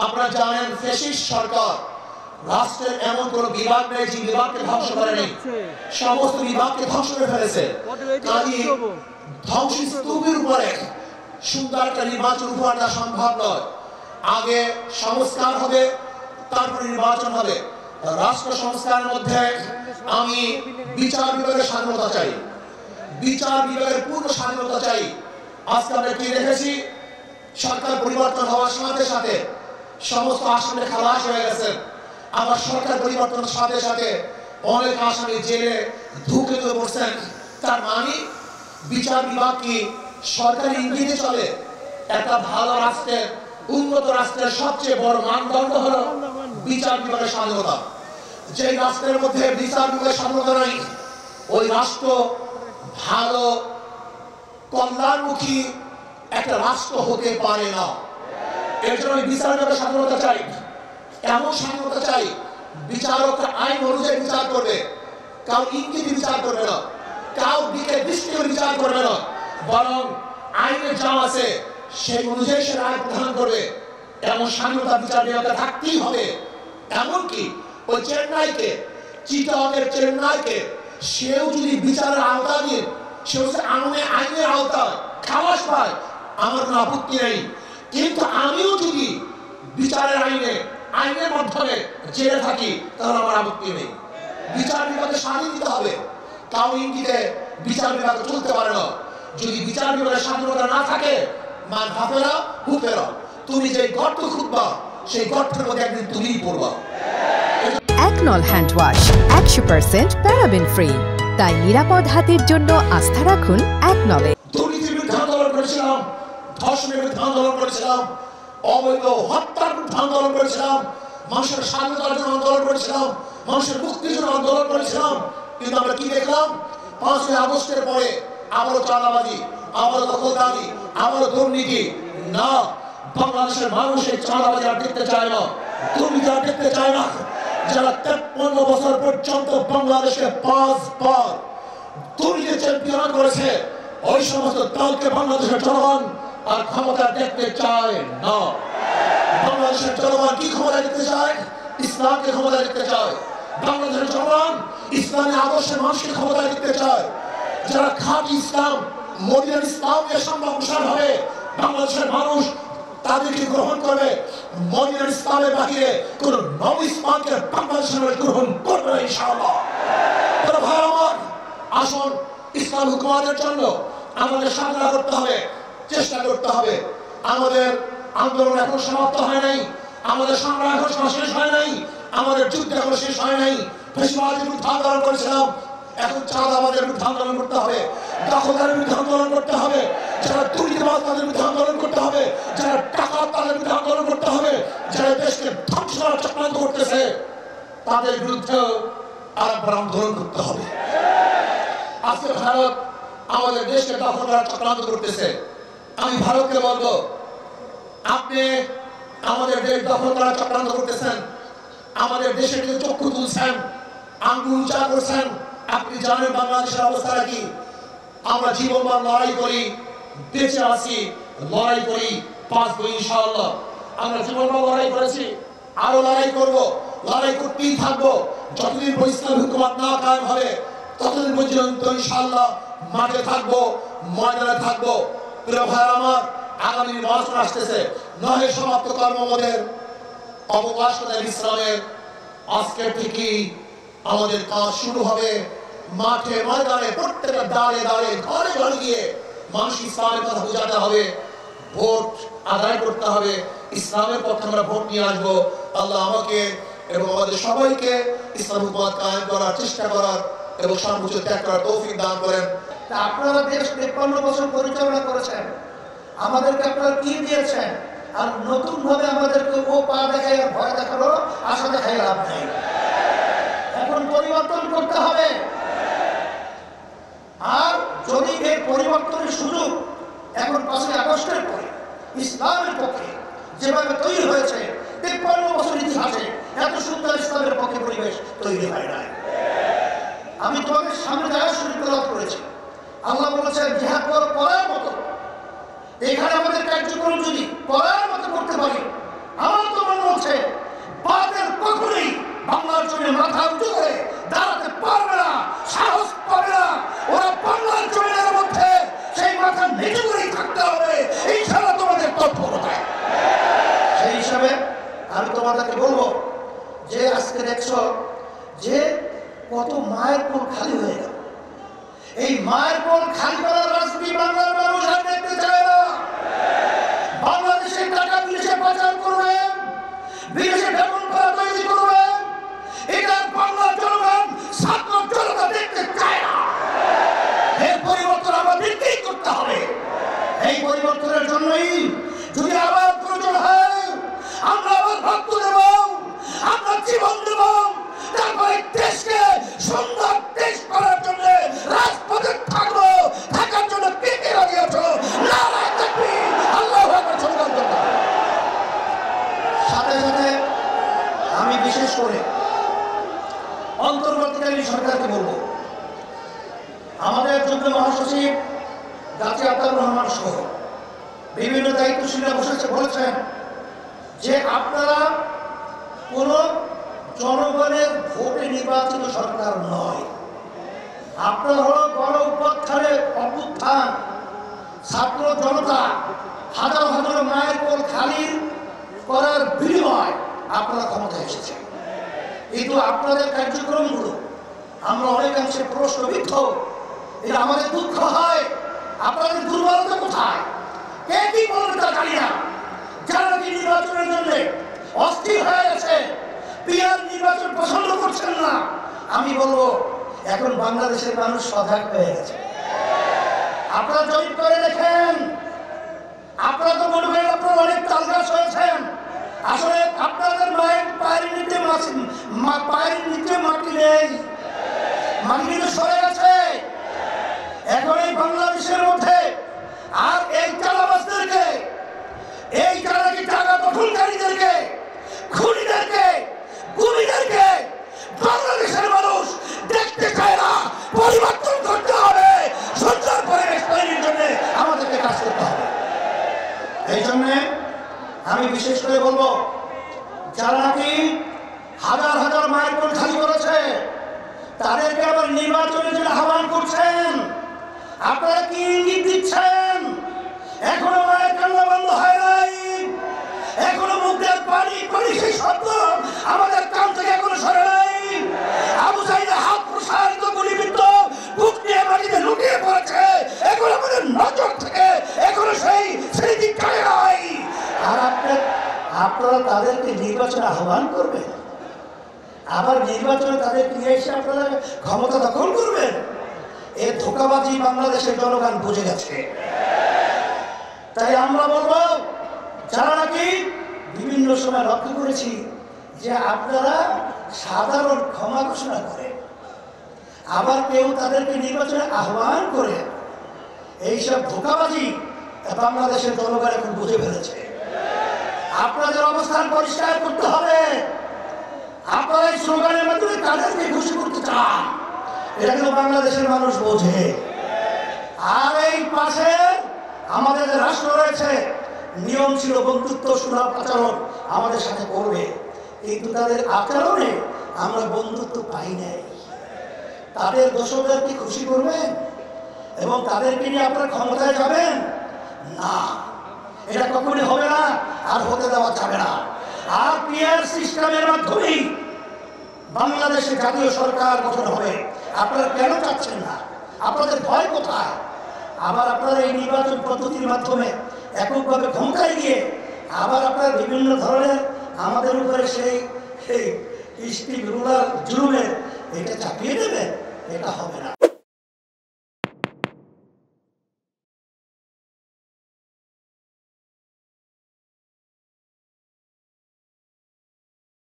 আপনারা জানেন ফ্যাসিস্ট সরকার রাষ্ট্রের এমন কোন বিভাগ নেই যে বিভাগকে ধ্বংস করেনি, সমস্ত বিভাগকে ধ্বংস করে ফেলেছে। কাজী ধ্বংসস্তূপের উপরে সুন্দর একটা নির্বাচন উপহার দেওয়া সম্ভব নয়। আগে সংস্কার হবে, তারপরে নির্বাচন হবে। রাষ্ট্র সংস্কারের মধ্যে আমি বিচার বিভাগের স্বাধীনতা চাই, বিচার বিভাগের পূর্ণ স্বাধীনতা চাই। আজকে আমরা কি দেখেছি, সরকার পরিবর্তন হওয়ার সাথে সাথে সমস্ত আসামি খালাস হয়ে গেছে। আবার সরকার পরিবর্তনের সাথে সাথে অনেক আসামি জেলে ঢুকে পড়ছেন। তার মানে বিচার বিভাগ কি সরকারি ইঙ্গিতে চলে? একটা ভালো রাষ্ট্রের, উন্নত রাষ্ট্রের সবচেয়ে বড় মানদণ্ড হলো বিচার বিভাগের স্বাধীনতা। যে রাষ্ট্রের মধ্যে বিচার বিভাগের স্বাধীনতা নাই, ওই রাষ্ট্র ভালো কল্যাণমুখী একটা রাষ্ট্র হতে পারে না। এর জন্য বিচার বিভাগের স্বাধীনতা চাই, এমন স্বাধীনতা চাই বিচারকরা আইন অনুযায়ী বিচার করবে, কাউ ইঙ্গিতে বিচার করবে না, কাউ দিকে দৃষ্টি করে বিচার করবে না, বরং আইনের যা আছে সেই অনুযায়ী সে রায় প্রদান করবে। এমন স্বাধীনতা বিচার বিভাগে থাকতেই হবে। এমনকি ওই চেন্নাইকে, চিটাগংয়ের চেন্নাইকে সেও যদি বিচারের আওতা দিয়ে সে আইনের আওতায় খালাস পায়, আমার কোনো আপত্তি নেই। কিন্তু আমিও যদি বিচারের আইনের মাধ্যমে জেলে থাকি, তাহলে আমার আপত্তি নেই। বিচার বিভাগকে স্বাধীন দিতে হবে, কাউ ইঙ্গিতে বিচার বিভাগ চলতে পারে না। যদি বিচার বিভাগের স্বাধীনতা না থাকে, মান হাফেরা হুফেরা, তুমি যে গর্ত খুঁজবা সেই গর্তের মধ্যে একদিন তুমিই পড়বা। একনল হ্যান্ড ওয়াশ 100% প্যারাবেন ফ্রি, তাই নিরাপদ হাতের জন্য আস্থা রাখুন একনলে। দুর্নীতির বিরুদ্ধে আন্দোলন করেছিলাম, ধর্ষণের বিরুদ্ধে আন্দোলন করেছিলাম, অবৈধ হত্যার বিরুদ্ধে আন্দোলন করেছিলাম, মানুষের স্বাধীনতার জন্য আন্দোলন করেছিলাম, মানুষের মুক্তির জন্য আন্দোলন করেছিলাম। কিন্তু আমরা কি দেখলাম? 5ই আগস্টের পরে আবারও চাঁদাবাজি, আবারও দখলদারি, আবারও দুর্নীতি। না, বাংলাদেশের মানুষ এই চাঁদাবাজি আর দেখতে চায় না, দুর্নীতি আর দেখতে চায় না। যারা 53 বছর পর্যন্ত বাংলাদেশকে 5 বার দুর্নীতি চ্যাম্পিয়ন করেছে, ওই সমস্ত দলকে বাংলাদেশের জনগণ আর ক্ষমতা দেখতে চায় না। বাংলাদেশের জনগণ কি ক্ষমতা দেখতে চায়? ইসলামকে ক্ষমতা দেখতে চায়। বাংলাদেশের জনগণ ইসলামী আদর্শের মানুষকে ক্ষমতা দেখতে চায়। যারা খাঁটি ইসলাম, মদিনার ইসলাম নিয়ে সম্প্রসার হবে, বাংলাদেশের মানুষ তাদেরকে গ্রহণ করবে। মদিনার ইসলামের বাহিরে কোন নব ইসলামকে বাংলাদেশের গ্রহণ করবে না ইনশাআল্লাহ। ভাই আমার, আসুন ইসলাম হুকুমাতের জন্য আমাদের সাধনা করতে হবে, চেষ্টা করতে হবে। আমাদের আন্দোলন এখন সমাপ্ত হয় নাই, আমাদের সংগ্রাম এখন শেষ হয় নাই, আমাদের যুদ্ধ এখন শেষ হয় নাই। ফ্যাসিবাদের বিরুদ্ধে আন্দোলন করেছিলাম, এখন চাঁদাবাজের বিরুদ্ধে আন্দোলন করতে হবে, দখলদারের বিরুদ্ধে আন্দোলন করতে হবে, যারা দুর্নীতিবাজ তাদের বিরুদ্ধে আন্দোলন করতে হবে, যারা টাকা তাদের বিরুদ্ধে আন্দোলন করতে হবে, যারা দেশকে ধ্বংস করার চক্রান্ত করতেছে তাদের বিরুদ্ধে আরেকবার আন্দোলন করতে হবে। আজকে ভারত আমাদের দেশকে দখল করার চক্রান্ত করতেছে। আমি ভারতকে বলবো, আপনি আমাদের দেশ দখল করার চক্রান্ত করতেছেন, আমাদের দেশের দিকে চক্ষু তুলছেন, আঙ্গুল উঁচা করছেন। আপনি জানেন বাংলাদেশের অবস্থা কি? আমরা জীবনভর লড়াই করি, বেঁচে আছি, লড়াই করি, বাঁচবো ইনশাআল্লাহ। আমরা জীবনভর লড়াই করেছি, আরো লড়াই করব, লড়াই করতেই থাকবো। যতদিন ইসলামী হুকুমত না কায়েম হবে, ততদিন পর্যন্ত ইনশাআল্লাহ মাঠে থাকবো, ময়দানে থাকবো। প্রিয় ভাই আমার, আগামী নির্বাচন আসতেছে, নহে সমাপ্ত কর্মমদের অবকাশ বিশ্রামের আজকের থেকেই আমাদের কাজ শুরু হবে। মাঠে ময়দানে প্রত্যেকটা দাঁড়ে দাঁড়ে ঘরে ঘরে গিয়ে মানুষ ইসলামের কথা বোঝাতে হবে, ভোট আদায় করতে হবে, ইসলামের পক্ষে আমরা ভোট নিয়ে আসবো। আল্লাহ আমাকে এবং আমাদের সবাইকে ইসলাম হুকুমত কায়েম করার চেষ্টা করার এবং সর্বোচ্চ ত্যাগ করার তৌফিক দান করেন। আপনারা দেশ 53 বছর পরিচালনা করেছেন, আমাদেরকে আপনারা কি দিয়েছেন? আর নতুন ভাবে আমাদেরকে ও পা দেখাই আর ভয় দেখানো, আশা দেখাই লাভ নেই। এখন পরিবর্তন করতে হবে। আর যদি এই পরিবর্তনের সুযোগ এখন 5ই আগস্টের পরে ইসলামের পক্ষে যেভাবে তৈরি হয়েছে, 53 বছর ইতিহাসে এত সুন্দর ইসলামের পক্ষে পরিবেশ তৈরি হয় নাই। আমি তোমাদের সামনে জায়গা শরীফ তেলাওয়াত করেছি, আল্লাহ বলেছেন জিহাদ করো করার মতো। এখানে আমাদের কার্যক্রম যদি করার মতো করতে পারি, আমার তো হিসাবে আমি তোমাদেরকে বলবো যে আজকে দেখছো যে কত মায়ের কোল খালি হয়ে গেল। এই মায়ের কোল খালি করার রাজনীতি বাংলার মানুষ আর দেখতে চায় না। বাংলাদেশের টাকা বিদেশে পাচার করবেন, বিদেশে বেতন করা তৈরি করবেন, এটা বাংলার জনগণ ছাত্র জনতা দেখতে চায় না। এর পরিবর্তন আমাদেরকেই করতে হবে। এই পরিবর্তনের জন্যই যদি আবার প্রয়োজন হয় আমরা আবার রক্ত দেব, আমরা জীবন দেব, তারপরে দেশকে সুন্দর দেশ করার জন্য রাজপথে থাকবো। থাকার জন্য কে কে রাজি আছো? নারায়ে তাকবীর, আল্লাহু আকবার। সাথে সাথে আমি বিশেষ করে অন্তর্বর্তীকালীন সরকারকে বলবো, আমাদের যুগ্ম মহাসচিব গাজী আতাউর রহমান সহ বিভিন্ন দায়িত্বশীলরা বলেছেন যে আপনারা কোন জনগণের ভোটে নির্বাচিত সরকার নয়, আপনারা হলো গণ অভ্যুত্থান, ছাত্র জনতা হাজার হাজার মায়ের কোল খালি করার বিনিময় আপনারা ক্ষমতায় এসেছেন। কিন্তু আপনাদের কার্যক্রমগুলো আমরা অনেকাংশে প্রশ্নবিদ্ধ। এটা আমাদের দুঃখ হয়। আপনাদের দুর্বলতা কোথায়? কে কি বলবে তা জানি না। যারা কি নির্বাচনের জন্য অস্থির হয়ে গেছে, পিয়ার নির্বাচন পছন্দ করছেন না, আমি বলবো এখন বাংলাদেশের মানুষ সজাগ হয়ে গেছে। আপনারা জরিপ করে দেখেন, আপনারা তো মনে করেন আপনারা অনেক তালগাছ হয়েছেন। আসলে আপনাদের পায়ের নিচে মাটি নেই, মাটি কিন্তু সরে গেছে। এখন এই বাংলাদেশের মধ্যে আর এই চালাবাসদেরকে, এই যারা কি টাকা দখলকারীদেরকে, খুনিদেরকে, গুণীদেরকে বাংলাদেশের মানুষ দেখতে চায় না। পরিবর্তন করতে হবে, সুন্দর পরিবেশ তৈরির জন্য আমাদেরকে কাজ করতে হবে। এই জন্যে আমি বিশেষ করে বলবো, যারা নাকি হাজার হাজার মায়ের কোল খালি করেছে তাদেরকে আবার নির্বাচনের জন্য আহ্বান করছেন। আপনারা কি ইঙ্গিত দিচ্ছেন? এখনো মায়ের কান্না বন্ধ হয় নাই, এখনো মুখের পানি পানি সেই শব্দ আমাদের কান থেকে এখনো সরে নাই। আবু সাইদের হাত প্রসারিত গুলিবিদ্ধ বুক নিয়ে মাটিতে লুটিয়ে পড়েছে, এখন আমাদের নজর থেকে এখনো সেই স্মৃতি কাটে নাই। আর আপনারা তাদেরকে নির্বাচনে আহ্বান করবেন, আবার নির্বাচনে তাদেরকে নিয়ে এসে আপনারা ক্ষমতা দখল করবেন। এই ধোঁকাবাজি বাংলাদেশের জনগণ বুঝে গেছে। তাই আমরা বলবো, যারা নাকি বিভিন্ন সময় লক্ষ্য করেছি যে আপনারা সাধারণ ক্ষমা ঘোষণা করেন, আবার কেউ তাদেরকে নির্বাচনে আহ্বান করে, এইসব ধোঁকাবাজি বাংলাদেশের জনগণ এখন বুঝে ফেলেছে। আপনাদের অবস্থান পরিষ্কার করতে হবে। আপনারা এই স্লোগানের মাধ্যমে তাদেরকে খুশি করতে চান, এটা কিন্তু বাংলাদেশের মানুষ বোঝে। আর এই পাশে আমাদের যে রাষ্ট্র রয়েছে, নিয়ম ছিল বন্ধুত্ব সুলভ আচরণ আমাদের সাথে করবে, কিন্তু তাদের আচরণে আমরা বন্ধুত্ব পাই নাই। তাদের দোষদেরকে খুশি করবেন এবং তাদেরকে নিয়ে আপনারা ক্ষমতায় যাবেন না, এটা কখনই হবে না, আর হতে দেওয়া যাবে না। আর পিয়ার সিস্টেমের মাধ্যমেই বাংলাদেশে জাতীয় সরকার গঠন হবে। আপনারা কেন চাচ্ছেন না? আপনাদের ভয় কোথায়? আবার আপনারা এই নির্বাচন পদ্ধতির মাধ্যমে এককভাবে ক্ষমতায় গিয়ে আবার আপনারা বিভিন্ন ধরনের আমাদের উপরে সেই স্টিক রুলার জুলুমের এটা চাপিয়ে দেবেন, এটা হবে না।